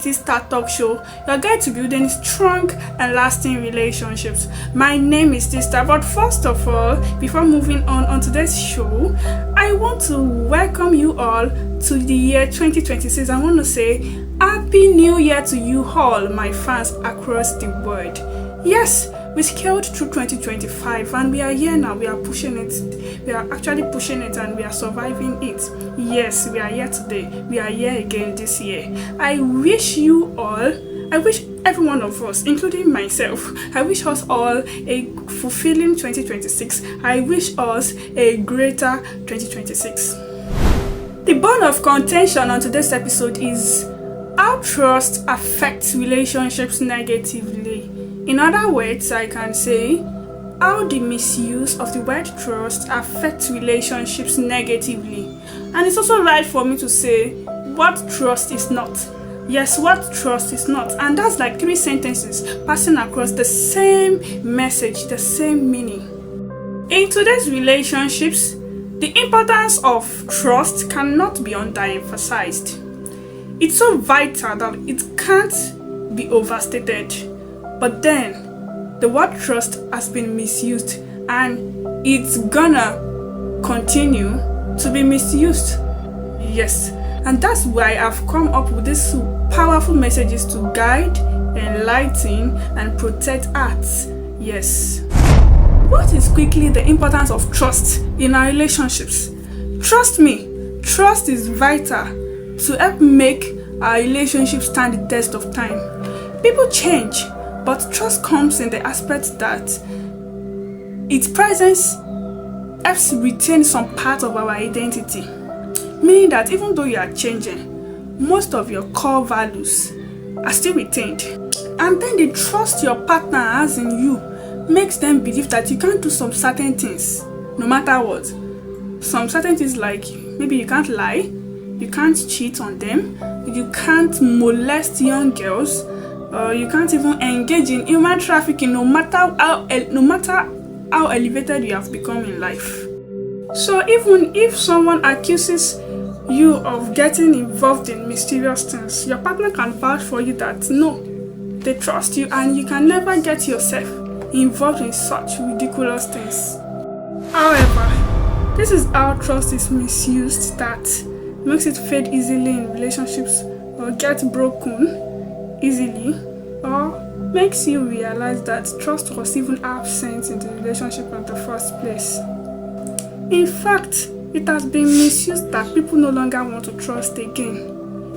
Tstartalks Show, your guide to building strong and lasting relationships. My name is Tstar, but first of all, before moving on today's show, I want to welcome you all to the year 2026. I want to say Happy New Year to you all, my fans across the world. Yes, we scaled through 2025 and we are here now. We are pushing it. We are actually pushing it and we are surviving it. Yes, we are here today. We are here again this year. I wish you all, I wish every one of us, including myself, I wish us all a fulfilling 2026. I wish us a greater 2026. The bone of contention on today's episode is how trust affects relationships negatively. In other words, I can say how the misuse of the word trust affects relationships negatively. And it's also right for me to say what trust is not. Yes, what trust is not. And that's like 3 sentences passing across the same message, the same meaning. In today's relationships, the importance of trust cannot be underemphasized. It's so vital that it can't be overstated. But then, the word trust has been misused and it's gonna continue to be misused. Yes, and that's why I've come up with these powerful messages to guide, enlighten, and protect hearts. Yes. What is quickly the importance of trust in our relationships? Trust me, trust is vital to help make our relationships stand the test of time. People change, but trust comes in the aspect that its presence helps retain some part of our identity. Meaning that even though you are changing, most of your core values are still retained. And then the trust your partner has in you makes them believe that you can't do some certain things, no matter what. Some certain things like maybe you can't lie, you can't cheat on them, you can't molest young girls, you can't even engage in human trafficking, no matter how elevated you have become in life. So even if someone accuses you of getting involved in mysterious things, your partner can vouch for you that no, they trust you and you can never get yourself involved in such ridiculous things. However, this is how trust is misused that makes it fade easily in relationships or get broken easily, or makes you realize that trust was even absent in the relationship in the first place. In fact, it has been misused that people no longer want to trust again.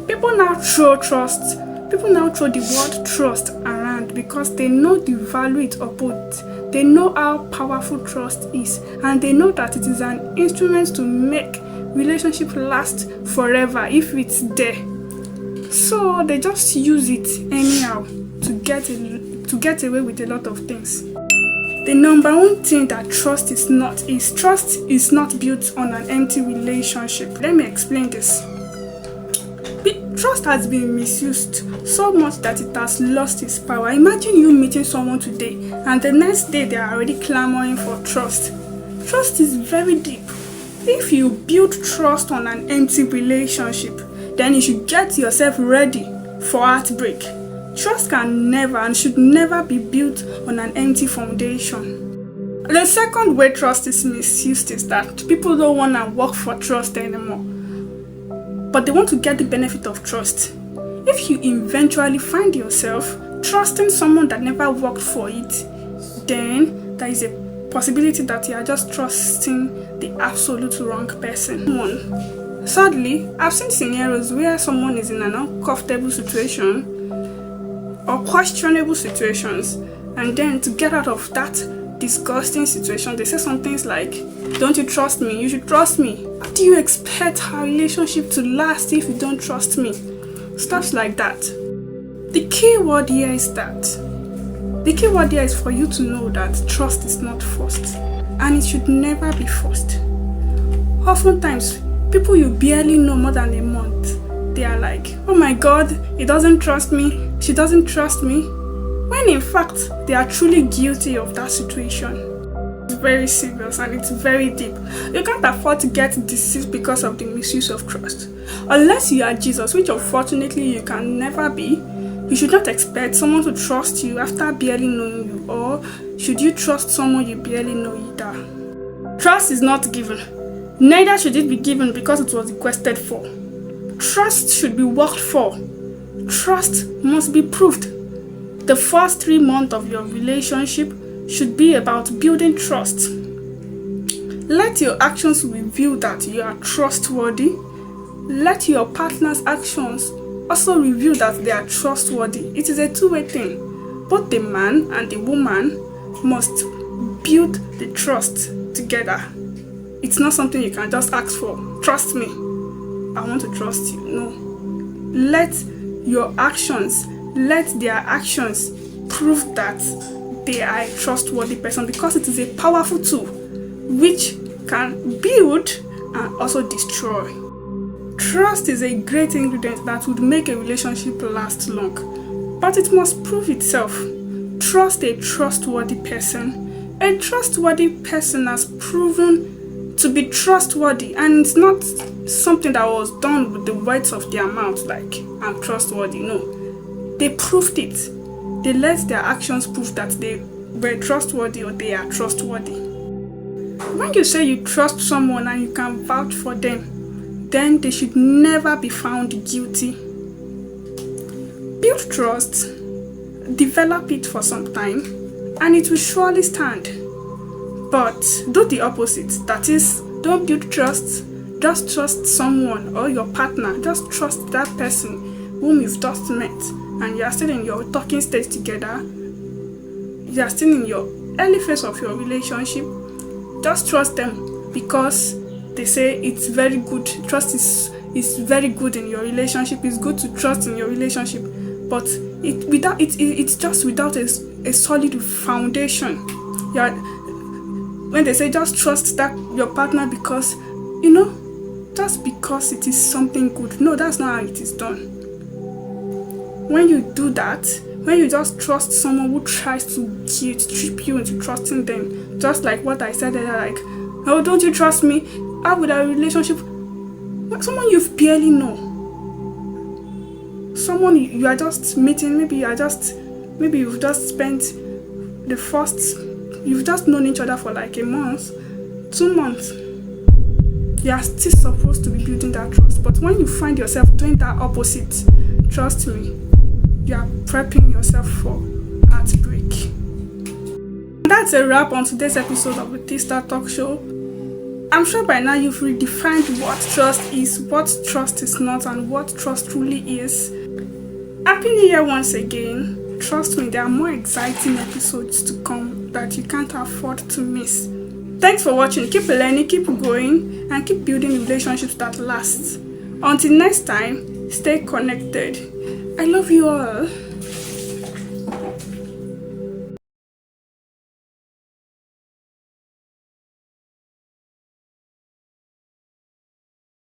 People now throw the word trust around because they know the value it upholds. They know how powerful trust is, and they know that it is an instrument to make relationship last forever if it's there. So they just use it anyhow to get away with a lot of things. The number one thing that trust is not built on an empty relationship. Let me explain this. Trust has been misused so much that it has lost its power. Imagine you meeting someone today and the next day they are already clamoring for trust. Trust is very deep. If you build trust on an empty relationship, then you should get yourself ready for heartbreak. Trust can never and should never be built on an empty foundation. The second way trust is misused is that people don't want to work for trust anymore, but they want to get the benefit of trust. If you eventually find yourself trusting someone that never worked for it, then there is a possibility that you are just trusting the absolute wrong person. Sadly, I've seen scenarios where someone is in an uncomfortable situation or questionable situations, and then to get out of that disgusting situation, they say some things like, "Don't you trust me? You should trust me. How do you expect our relationship to last if you don't trust me?" Stuff like that. The key word here is for you to know that trust is not forced, and it should never be forced. Oftentimes, people you barely know more than a month, they are like, "Oh my God, he doesn't trust me, she doesn't trust me," when in fact, they are truly guilty of that situation. very serious and it's very deep. You can't afford to get deceived because of the misuse of trust. Unless you are Jesus, which unfortunately you can never be, you should not expect someone to trust you after barely knowing you, or should you trust someone you barely know either. Trust is not given. Neither should it be given because it was requested for. Trust should be worked for. Trust must be proved. The first 3 months of your relationship should be about building trust. Let your actions reveal that you are trustworthy. Let your partner's actions also reveal that they are trustworthy. It is a two-way thing. Both the man and the woman must build the trust together. It's not something you can just ask for. Trust me. I want to trust you. No. Let your actions, let their actions prove that they are a trustworthy person, because it is a powerful tool which can build and also destroy. Trust is a great ingredient that would make a relationship last long, but it must prove itself. Trust a trustworthy person. A trustworthy person has proven to be trustworthy, and it's not something that was done with the words of their mouth, like I'm trustworthy. No, they proved it. They let their actions prove that they were trustworthy or they are trustworthy. When you say you trust someone and you can vouch for them, then they should never be found guilty. Build trust, develop it for some time, and it will surely stand. But do the opposite. That is, don't build trust. Just trust someone or your partner. Just trust that person whom you've just met, and you are still in your talking stage together. You are still in your early phase of your relationship. Just trust them because they say it's very good. Trust is very good in your relationship. It's good to trust in your relationship, but it's just without a solid foundation. When they say just trust that your partner because just because it is something good. No, that's not how it is done. When you do that, when you just trust someone who tries to trip you into trusting them, just like what I said earlier, like, oh, don't you trust me? How would a relationship? Someone you've barely know, someone you are just meeting, maybe you've just spent you've just known each other for like a month, 2 months. You are still supposed to be building that trust. But when you find yourself doing that opposite, trust me, you are prepping yourself for heartbreak. That's a wrap on today's episode of the Tstartalks Show. I'm sure by now you've redefined what trust is, what trust is not, and what trust truly is. Happy New Year once again. Trust me, there are more exciting episodes to come that you can't afford to miss. Thanks for watching. Keep learning, keep growing, and keep building relationships that last. Until next time, stay connected. I love you all.